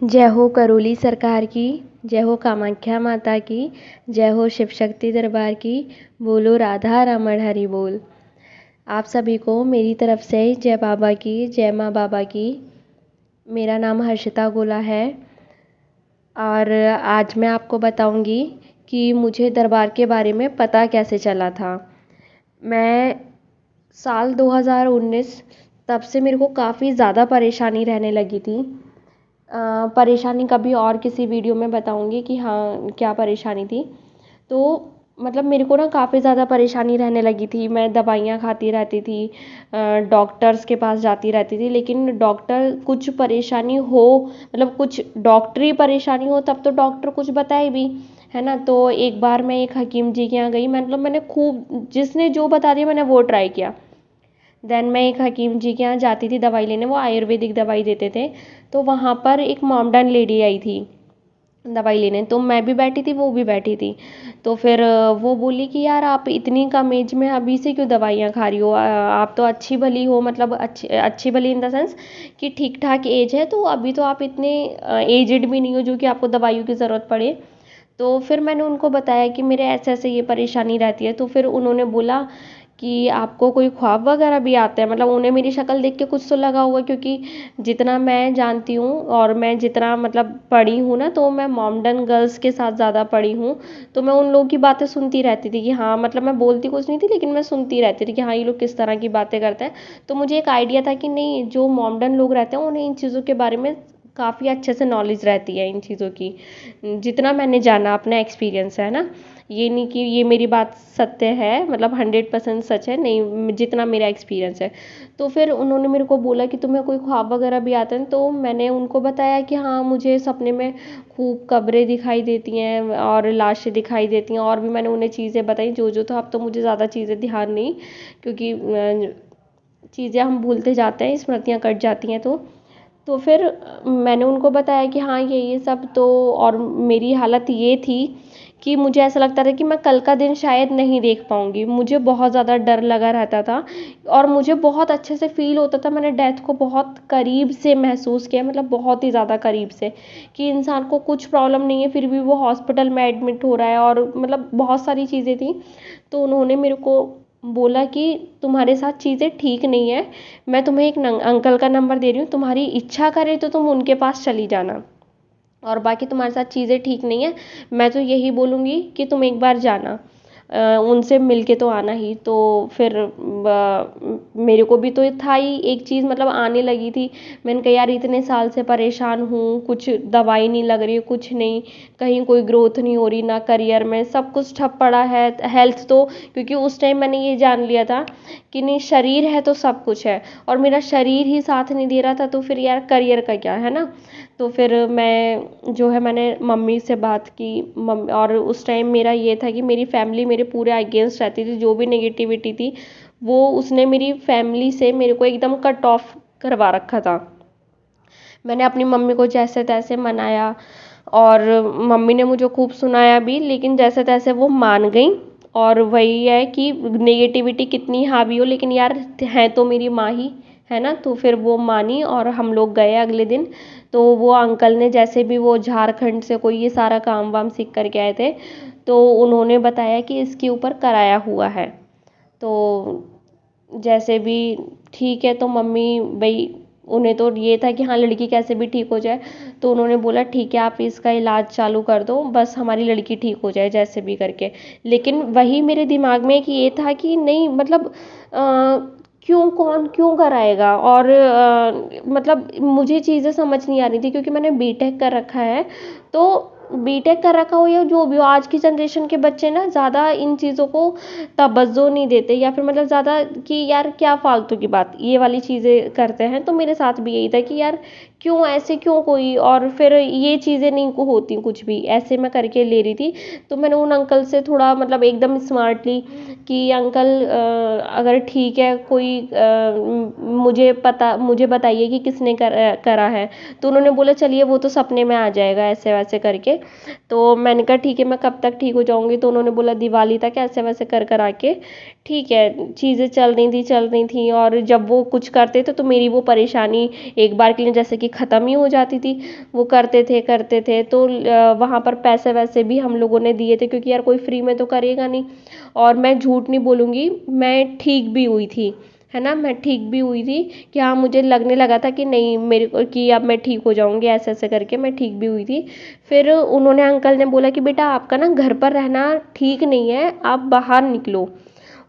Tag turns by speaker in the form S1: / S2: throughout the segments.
S1: जय हो करौली सरकार की, जय हो कामाख्या माता की, जय हो शिव शक्ति दरबार की, बोलो राधा रमण हरि बोल। आप सभी को मेरी तरफ से जय बाबा की, जय माँ बाबा की। मेरा नाम हर्षिता गोला है और आज मैं आपको बताऊंगी कि मुझे दरबार के बारे में पता कैसे चला था। मैं साल 2019 तब से मेरे को काफ़ी ज़्यादा परेशानी रहने लगी थी। परेशानी कभी और किसी वीडियो में बताऊंगी कि हाँ क्या परेशानी थी। तो मतलब मेरे को ना काफ़ी ज़्यादा परेशानी रहने लगी थी। मैं दवाइयाँ खाती रहती थी, डॉक्टर्स के पास जाती रहती थी, लेकिन डॉक्टर कुछ परेशानी हो, मतलब कुछ डॉक्टरी परेशानी हो तब तो डॉक्टर कुछ बताए भी, है ना। तो एक बार मैं एक हकीम जी के यहाँ गई, मतलब मैंने खूब जिसने जो बता दिया मैंने वो ट्राई किया। देन मैं एक हकीम जी के यहाँ जाती थी दवाई लेने, वो आयुर्वेदिक दवाई देते थे। तो वहाँ पर एक मॉमडन लेडी आई थी दवाई लेने, तो मैं भी बैठी थी वो भी बैठी थी। तो फिर वो बोली कि यार आप इतनी कम एज में अभी से क्यों दवाइयाँ खा रही हो, आप तो अच्छी भली हो, मतलब अच्छी अच्छी भली इन द सेंस कि ठीक ठाक एज है, तो अभी तो आप इतने एजड भी नहीं हो जो कि आपको दवाइयों की ज़रूरत पड़े। तो फिर मैंने उनको बताया कि मेरे ऐसे ऐसे ये परेशानी रहती है। तो फिर उन्होंने बोला कि आपको कोई ख्वाब वगैरह भी आता है, मतलब उन्हें मेरी शक्ल देख के कुछ तो लगा होगा, क्योंकि जितना मैं जानती हूँ और मैं जितना मतलब पढ़ी हूँ ना, तो मैं मॉमडन गर्ल्स के साथ ज़्यादा पढ़ी हूँ। तो मैं उन लोगों की बातें सुनती रहती थी कि हाँ, मतलब मैं बोलती कुछ नहीं थी लेकिन मैं सुनती रहती थी कि हाँ ये लोग किस तरह की बातें करते हैं। तो मुझे एक आइडिया था कि नहीं, जो मॉमडन लोग रहते हैं उन्हें इन चीज़ों के बारे में काफ़ी अच्छे से नॉलेज रहती है इन चीज़ों की, जितना मैंने जाना अपना एक्सपीरियंस है ना। ये नहीं कि ये मेरी बात सत्य है, मतलब 100% सच है, नहीं, जितना मेरा एक्सपीरियंस है। तो फिर उन्होंने मेरे को बोला कि तुम्हें कोई ख्वाब वगैरह भी आते हैं, तो मैंने उनको बताया कि हाँ मुझे सपने में खूब कब्रें दिखाई देती हैं और लाशें दिखाई देती हैं, और भी मैंने उन्हें चीज़ें बताई जो जो। तो अब तो मुझे ज़्यादा चीज़ें ध्यान नहीं, क्योंकि चीज़ें हम भूलते जाते हैं, स्मृतियाँ कट जाती हैं। तो फिर मैंने उनको बताया कि हाँ ये सब तो, और मेरी हालत ये थी कि मुझे ऐसा लगता था कि मैं कल का दिन शायद नहीं देख पाऊँगी। मुझे बहुत ज़्यादा डर लगा रहता था और मुझे बहुत अच्छे से फ़ील होता था। मैंने डेथ को बहुत करीब से महसूस किया, मतलब बहुत ही ज़्यादा करीब से, कि इंसान को कुछ प्रॉब्लम नहीं है फिर भी वो हॉस्पिटल में एडमिट हो रहा है, और मतलब बहुत सारी चीज़ें थी। तो उन्होंने मेरे को बोला कि तुम्हारे साथ चीज़ें ठीक नहीं है, मैं तुम्हें एक अंकल का नंबर दे रही हूँ, तुम्हारी इच्छा करे तो तुम उनके पास चली जाना, और बाकी तुम्हारे साथ चीज़ें ठीक नहीं है, मैं तो यही बोलूँगी कि तुम एक बार जाना, उनसे मिल के तो आना ही। तो फिर मेरे को भी तो था ही एक चीज़, मतलब आने लगी थी। मैंने कहा यार इतने साल से परेशान हूँ, कुछ दवाई नहीं लग रही, कुछ नहीं, कहीं कोई ग्रोथ नहीं हो रही, ना करियर में, सब कुछ ठप पड़ा है। हेल्थ तो, क्योंकि उस टाइम मैंने ये जान लिया था कि नहीं, शरीर है तो सब कुछ है, और मेरा शरीर ही साथ नहीं दे रहा था, तो फिर यार करियर का क्या है ना। तो फिर मैं जो है मैंने मम्मी से बात की, मम्मी, और उस टाइम मेरा ये था कि मेरी फैमिली मेरे पूरे अगेंस्ट रहती थी, जो भी नेगेटिविटी थी वो उसने मेरी फैमिली से मेरे को एकदम कट ऑफ करवा रखा था। मैंने अपनी मम्मी को जैसे तैसे मनाया, और मम्मी ने मुझे खूब सुनाया भी, लेकिन जैसे तैसे वो मान गई। और वही है कि नेगेटिविटी कितनी हावी हो, लेकिन यार है तो मेरी माँ ही, है ना। तो फिर वो मानी और हम लोग गए अगले दिन। तो वो अंकल ने, जैसे भी वो झारखंड से कोई ये सारा काम वाम सीख करके आए थे, तो उन्होंने बताया कि इसके ऊपर कराया हुआ है। तो जैसे भी ठीक है, तो मम्मी भाई, उन्हें तो ये था कि हाँ लड़की कैसे भी ठीक हो जाए। तो उन्होंने बोला ठीक है आप इसका इलाज चालू कर दो, बस हमारी लड़की ठीक हो जाए जैसे भी करके। लेकिन वही मेरे दिमाग में कि ये था कि नहीं, मतलब क्यों, कौन क्यों कराएगा, और मतलब मुझे चीज़ें समझ नहीं आ रही थी, क्योंकि मैंने बीटेक कर रखा है। तो बीटेक कर रखा हो या जो भी हो, आज की जनरेशन के बच्चे ना ज़्यादा इन चीज़ों को तवज्जो नहीं देते, या फिर मतलब ज़्यादा कि यार क्या फालतू की बात, ये वाली चीज़ें करते हैं। तो मेरे साथ भी यही था कि यार क्यों ऐसे, क्यों कोई, और फिर ये चीज़ें नहीं को होती कुछ भी ऐसे मैं करके ले रही थी। तो मैंने उन अंकल से थोड़ा मतलब एकदम स्मार्टली कि अंकल अगर ठीक है कोई मुझे बताइए कि किसने करा है। तो उन्होंने बोला चलिए वो तो सपने में आ जाएगा ऐसे वैसे करके। तो मैंने कहा ठीक है, मैं कब तक ठीक हो जाऊंगी। तो उन्होंने बोला दिवाली तक ऐसे वैसे कर कर आके ठीक है। चीज़ें चल रही थी, और जब वो कुछ करते थे तो मेरी वो परेशानी एक बार के लिए, जैसे कि ख़त्म ही हो जाती थी। वो करते थे तो वहाँ पर पैसे वैसे भी हम लोगों ने दिए थे, क्योंकि यार कोई फ्री में तो करेगा नहीं। और मैं झूठ नहीं बोलूँगी, मैं ठीक भी हुई थी, है ना, मैं ठीक भी हुई थी कि हाँ, मुझे लगने लगा था कि नहीं मेरे को कि अब मैं ठीक हो जाऊँगी, ऐसे ऐसे करके मैं ठीक भी हुई थी। फिर उन्होंने, अंकल ने बोला कि बेटा आपका ना घर पर रहना ठीक नहीं है, आप बाहर निकलो।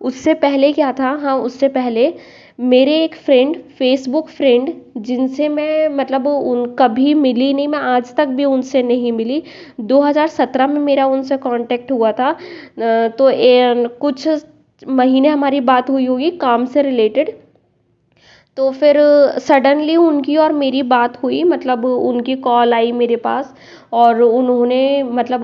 S1: उससे पहले क्या था, हाँ उससे पहले मेरे एक फ्रेंड, फेसबुक फ्रेंड, जिनसे मैं मतलब उन कभी मिली नहीं, मैं आज तक भी उनसे नहीं मिली। 2017 में मेरा उनसे कांटेक्ट हुआ था। तो कुछ महीने हमारी बात हुई होगी काम से रिलेटेड। तो फिर सडनली उनकी और मेरी बात हुई, मतलब उनकी कॉल आई मेरे पास, और उन्होंने मतलब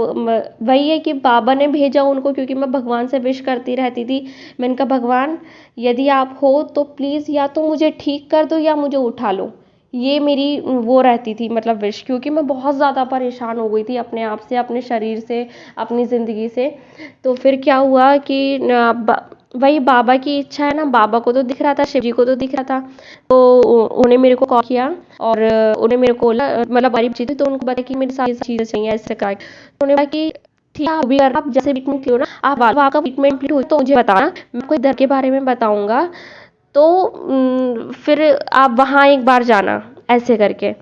S1: वही है कि बाबा ने भेजा उनको, क्योंकि मैं भगवान से विश करती रहती थी। मैंने कहा भगवान यदि आप हो तो प्लीज़ या तो मुझे ठीक कर दो या मुझे उठा लो। ये मेरी वो रहती थी मतलब विश, क्योंकि मैं बहुत ज़्यादा परेशान हो गई थी अपने आप से, अपने शरीर से, अपनी ज़िंदगी से। तो फिर क्या हुआ कि वही बाबा की इच्छा है ना, बाबा को तो दिख रहा था, शिव जी को तो दिख रहा था। तो उन्हें मेरे को कॉल किया और उन्हें मेरे को बोला, मतलब हमारी बातचीत हुई, तो उनको बताया कि मेरे साथ ये चीज़ें चाहिए ऐसे कहा। तो उन्होंने कहा कि ठीक है, अभी अगर आप जैसे ट्रीटमेंट लो ना, आप आपका ट्रीटमेंट कंप्लीट हो तो मुझे बताना, मैं आपको दर्द के बारे में बताऊंगा। तो फिर आप वहाँ एक बार जाना, ऐसे करके।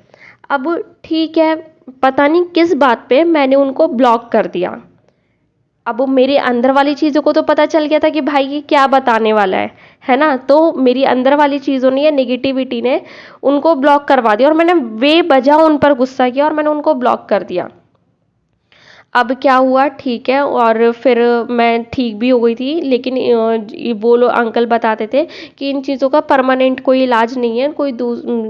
S1: अब ठीक है, पता नहीं किस बात पे मैंने उनको ब्लॉक कर दिया। अब वो मेरे अंदर वाली चीज़ों को तो पता चल गया था कि भाई ये क्या बताने वाला है ना। तो मेरी अंदर वाली चीज़ों ने या नेगेटिविटी ने उनको ब्लॉक करवा दिया, और मैंने बेवजह उन पर गुस्सा किया और मैंने उनको ब्लॉक कर दिया। अब क्या हुआ, ठीक है, और फिर मैं ठीक भी हो गई थी, लेकिन वो लोग अंकल बताते थे कि इन चीज़ों का परमानेंट कोई इलाज नहीं है, कोई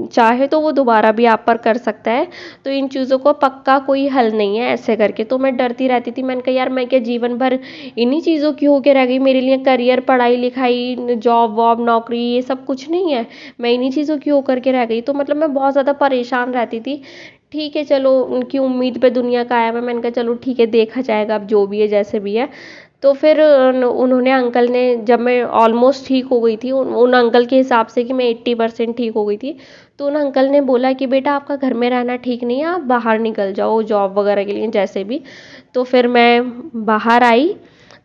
S1: चाहे तो वो दोबारा भी आप पर कर सकता है, तो इन चीज़ों को पक्का कोई हल नहीं है, ऐसे करके। तो मैं डरती रहती थी, मैंने कहा यार मैं क्या जीवन भर इन्हीं चीज़ों की होके रह गई, मेरे लिए करियर, पढ़ाई लिखाई, जॉब वॉब, नौकरी, ये सब कुछ नहीं है, मैं इन्हीं चीज़ों की होकर के रह गई। तो मतलब मैं बहुत ज़्यादा परेशान रहती थी। ठीक है चलो, उनकी उम्मीद पे दुनिया कायम है, मैंने कहा चलो ठीक है, देखा जाएगा, अब जो भी है जैसे भी है। तो फिर उन्होंने, अंकल ने, जब मैं ऑलमोस्ट ठीक हो गई थी, उन अंकल के हिसाब से कि मैं 80% ठीक हो गई थी, तो उन अंकल ने बोला कि बेटा आपका घर में रहना ठीक नहीं है, आप बाहर निकल जाओ जॉब वगैरह के लिए जैसे भी। तो फिर मैं बाहर आई,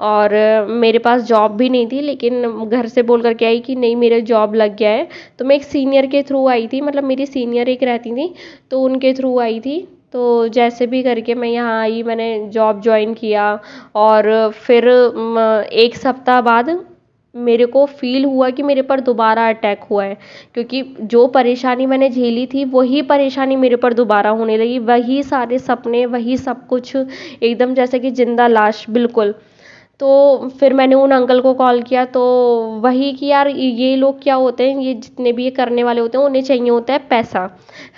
S1: और मेरे पास जॉब भी नहीं थी, लेकिन घर से बोल करके आई कि नहीं मेरा जॉब लग गया है। तो मैं एक सीनियर के थ्रू आई थी, मतलब मेरी सीनियर एक रहती थी, तो उनके थ्रू आई थी। तो जैसे भी करके मैं यहाँ आई, मैंने जॉब ज्वाइन किया, और फिर एक सप्ताह बाद मेरे को फील हुआ कि मेरे पर दोबारा अटैक हुआ है, क्योंकि जो परेशानी मैंने झेली थी वही परेशानी मेरे पर दोबारा होने लगी, वही सारे सपने, वही सब कुछ, एकदम जैसे कि जिंदा लाश बिल्कुल। तो फिर मैंने उन अंकल को कॉल किया, तो वही कि यार ये लोग क्या होते हैं, ये जितने भी ये करने वाले होते हैं, उन्हें चाहिए होता है पैसा,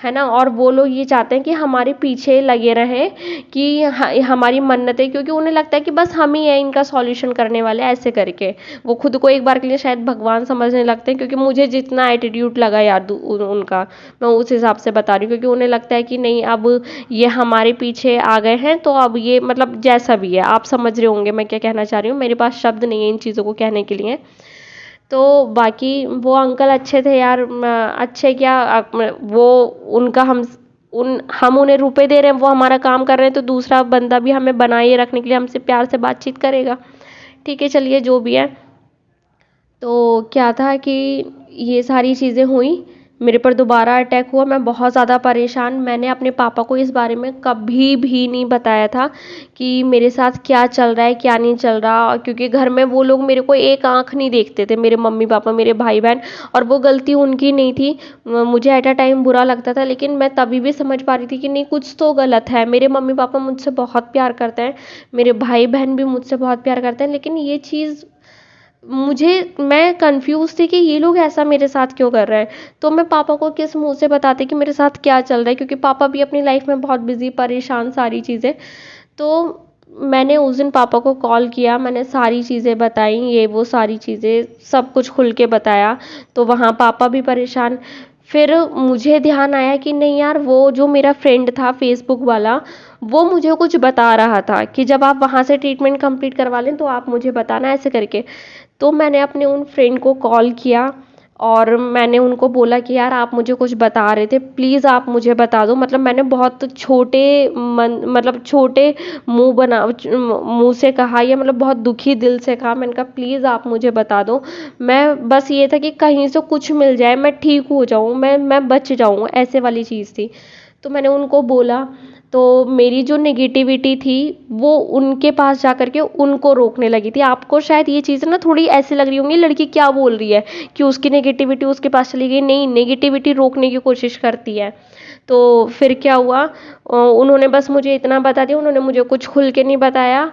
S1: है ना, और वो लोग ये चाहते हैं कि हमारे पीछे लगे रहें कि हमारी मन्नतें, क्योंकि उन्हें लगता है कि बस हम ही हैं इनका सॉल्यूशन करने वाले, ऐसे करके वो खुद को एक बार के लिए शायद भगवान समझने लगते हैं। क्योंकि मुझे जितना एटीट्यूड लगा यार उनका, मैं उस हिसाब से बता रही हूँ, क्योंकि उन्हें लगता है कि नहीं अब ये हमारे पीछे आ गए हैं, तो अब ये मतलब जैसा भी है, आप समझ रहे होंगे मैं क्या कहना चाह रही हूँ, मेरे पास शब्द नहीं है इन चीज़ों को कहने के लिए। तो बाकी वो अंकल अच्छे थे यार, अच्छे क्या, वो उनका हम उन्हें रुपए दे रहे हैं, वो हमारा काम कर रहे हैं, तो दूसरा बंदा भी हमें बनाए रखने के लिए हमसे प्यार से बातचीत करेगा। ठीक है चलिए जो भी है। तो क्या था कि ये सारी चीज़ें हुई, मेरे पर दोबारा अटैक हुआ, मैं बहुत ज़्यादा परेशान। मैंने अपने पापा को इस बारे में कभी भी नहीं बताया था कि मेरे साथ क्या चल रहा है, क्या नहीं चल रहा, क्योंकि घर में वो लोग मेरे को एक आंख नहीं देखते थे, मेरे मम्मी पापा, मेरे भाई बहन, और वो गलती उनकी नहीं थी। मुझे एट अ टाइम बुरा लगता था, लेकिन मैं तभी भी समझ पा रही थी कि नहीं कुछ तो गलत है। मेरे मम्मी पापा मुझसे बहुत प्यार करते हैं, मेरे भाई बहन भी मुझसे बहुत प्यार करते हैं, लेकिन ये चीज़ मैं कंफ्यूज थी कि ये लोग ऐसा मेरे साथ क्यों कर रहे हैं। तो मैं पापा को किस मुंह से बताती कि मेरे साथ क्या चल रहा है, क्योंकि पापा भी अपनी लाइफ में बहुत बिजी, परेशान, सारी चीज़ें। तो मैंने उस दिन पापा को कॉल किया, मैंने सारी चीज़ें बताई, ये वो सारी चीज़ें सब कुछ खुल के बताया। तो वहाँ पापा भी परेशान। फिर मुझे ध्यान आया कि नहीं यार, वो जो मेरा फ्रेंड था फेसबुक वाला, वो मुझे कुछ बता रहा था कि जब आप वहाँ से ट्रीटमेंट कंप्लीट करवा लें तो आप मुझे बताना, ऐसे करके। तो मैंने अपने उन फ्रेंड को कॉल किया, और मैंने उनको बोला कि यार आप मुझे कुछ बता रहे थे, प्लीज़ आप मुझे बता दो। मतलब मैंने बहुत छोटे मतलब छोटे मुंह से कहा, या मतलब बहुत दुखी दिल से कहा। मैंने कहा प्लीज़ आप मुझे बता दो, मैं बस ये था कि कहीं से कुछ मिल जाए, मैं ठीक हो जाऊँ, मैं बच जाऊँ, ऐसे वाली चीज़ थी। तो मैंने उनको बोला, तो मेरी जो नेगेटिविटी थी वो उनके पास जा कर के उनको रोकने लगी थी। आपको शायद ये चीज़ ना थोड़ी ऐसी लग रही होंगी, लड़की क्या बोल रही है कि उसकी नेगेटिविटी उसके पास चली गई। नहीं, नेगेटिविटी रोकने की कोशिश करती है। तो फिर क्या हुआ, उन्होंने बस मुझे इतना बता दिया, उन्होंने मुझे कुछ खुल के नहीं बताया।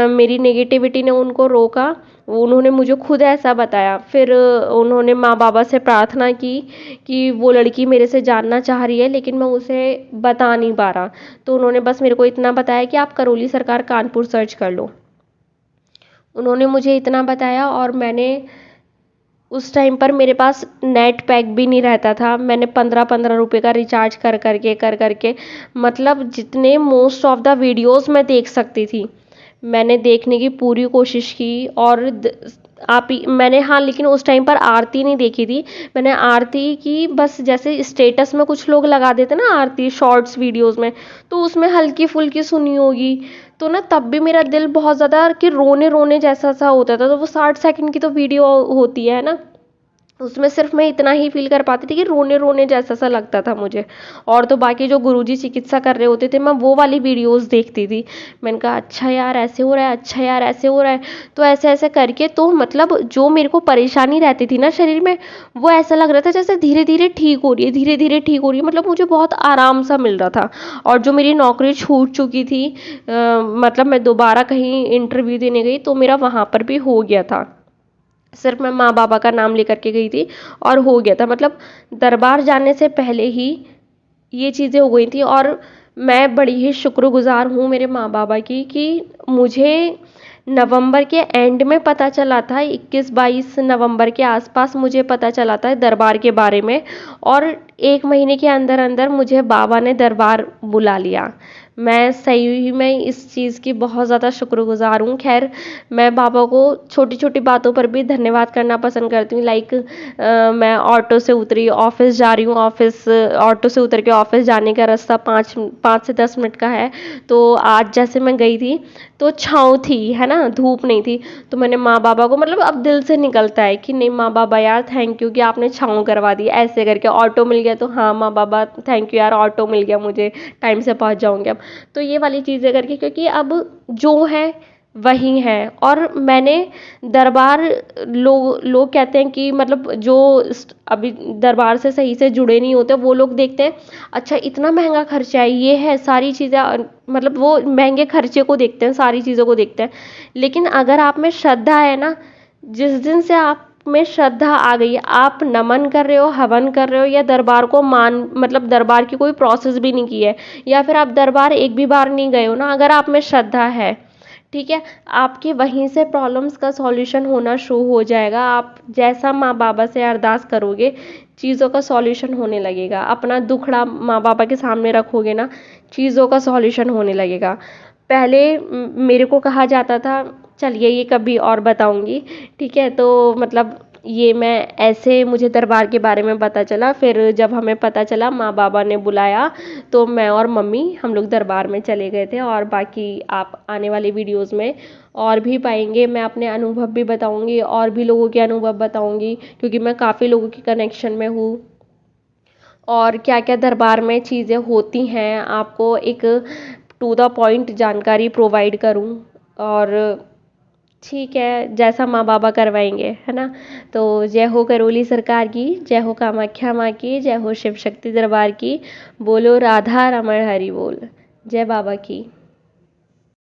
S1: मेरी नेगेटिविटी ने उनको रोका, उन्होंने मुझे खुद ऐसा बताया। फिर उन्होंने माँ बाबा से प्रार्थना की कि वो लड़की मेरे से जानना चाह रही है, लेकिन मैं उसे बता नहीं पा रहा। तो उन्होंने बस मेरे को इतना बताया कि आप करौली सरकार कानपुर सर्च कर लो। उन्होंने मुझे इतना बताया, और मैंने उस टाइम पर मेरे पास नेट पैक भी नहीं रहता था। मैंने 15-15 रुपए का रिचार्ज कर करके मतलब जितने मोस्ट ऑफ द वीडियोस मैं देख सकती थी, मैंने देखने की पूरी कोशिश की। और मैंने, हाँ, लेकिन उस टाइम पर आरती नहीं देखी थी। मैंने आरती की बस जैसे स्टेटस में कुछ लोग लगा देते ना आरती शॉर्ट्स वीडियोस में, तो उसमें हल्की फुल्की सुनी होगी। तो ना तब भी मेरा दिल बहुत ज़्यादा कि रोने रोने जैसा सा होता था। तो वो 60 सेकंड की तो वीडियो होती है ना, उसमें सिर्फ मैं इतना ही फील कर पाती थी कि रोने रोने जैसा सा लगता था मुझे। और तो बाकी जो गुरुजी चिकित्सा कर रहे होते थे, मैं वो वाली वीडियोस देखती थी। मैंने कहा अच्छा यार ऐसे हो रहा है, अच्छा यार ऐसे हो रहा है। तो ऐसे ऐसे करके तो मतलब जो मेरे को परेशानी रहती थी ना शरीर में, वो ऐसा लग रहा था जैसे धीरे धीरे ठीक हो रही है, धीरे धीरे ठीक हो रही है। मतलब मुझे बहुत आराम सा मिल रहा था। और जो मेरी नौकरी छूट चुकी थी, मतलब मैं दोबारा कहीं इंटरव्यू देने गई तो मेरा वहाँ पर भी हो गया था। सिर्फ मैं माँ बाबा का नाम लेकर के गई थी और हो गया था। मतलब दरबार जाने से पहले ही ये चीज़ें हो गई थी। और मैं बड़ी ही शुक्रगुजार हूँ मेरे माँ बाबा की कि मुझे नवंबर के एंड में पता चला था, 21-22 नवंबर के आसपास मुझे पता चला था दरबार के बारे में। और 1 महीने के अंदर अंदर मुझे बाबा ने दरबार बुला लिया। मैं सही ही में इस चीज़ की बहुत ज़्यादा शुक्रगुजार हूँ। खैर, मैं बाबा को छोटी छोटी बातों पर भी धन्यवाद करना पसंद करती हूँ। लाइक मैं ऑटो से उतरी, ऑफिस जा रही हूँ, ऑफिस ऑटो से उतर के ऑफिस जाने का रास्ता 5 से 10 मिनट का है। तो आज जैसे मैं गई थी तो छाँव थी, है ना, धूप नहीं थी। तो मैंने माँ बाबा को, मतलब अब दिल से निकलता है कि नहीं माँ बाबा यार थैंक यू कि आपने छाँव करवा दी। ऐसे करके ऑटो मिल गया तो हाँ माँ बाबा थैंक यू यार, ऑटो मिल गया मुझे, टाइम से पहुँच जाऊँगी अब। तो ये वाली चीज़ें करके, क्योंकि अब जो है वही है। और मैंने दरबार, लोग कहते हैं कि मतलब जो अभी दरबार से सही से जुड़े नहीं होते, वो लोग देखते हैं अच्छा इतना महंगा खर्चा है, ये है सारी चीज़ें, मतलब वो महंगे खर्चे को देखते हैं, सारी चीज़ों को देखते हैं। लेकिन अगर आप में श्रद्धा है ना, जिस दिन से आप में श्रद्धा आ गई, आप नमन कर रहे हो, हवन कर रहे हो, या दरबार को मतलब दरबार की कोई प्रोसेस भी नहीं की है, या फिर आप दरबार एक भी बार नहीं गए हो ना, अगर आप में श्रद्धा है, ठीक है, आपके वहीं से प्रॉब्लम्स का सॉल्यूशन होना शुरू हो जाएगा। आप जैसा माँ बाबा से अरदास करोगे, चीज़ों का सॉल्यूशन होने लगेगा। अपना दुखड़ा माँ बाबा के सामने रखोगे ना, चीज़ों का सॉल्यूशन होने लगेगा। पहले मेरे को कहा जाता था, चलिए ये कभी और बताऊंगी, ठीक है। तो मतलब ये मैं ऐसे, मुझे दरबार के बारे में पता चला। फिर जब हमें पता चला, माँ बाबा ने बुलाया, तो मैं और मम्मी हम लोग दरबार में चले गए थे। और बाकी आप आने वाली वीडियोस में और भी पाएंगे। मैं अपने अनुभव भी बताऊंगी, और भी लोगों के अनुभव बताऊंगी, क्योंकि मैं काफ़ी लोगों के कनेक्शन में हूँ। और क्या क्या दरबार में चीज़ें होती हैं, आपको एक टू द पॉइंट जानकारी प्रोवाइड करूँ। और ठीक है, जैसा माँ बाबा करवाएंगे, है ना। तो जय हो करौली सरकार की, जय हो कामाख्या माँ की, जय हो शिव शक्ति दरबार की, बोलो राधा रमण हरि बोल। जय बाबा की।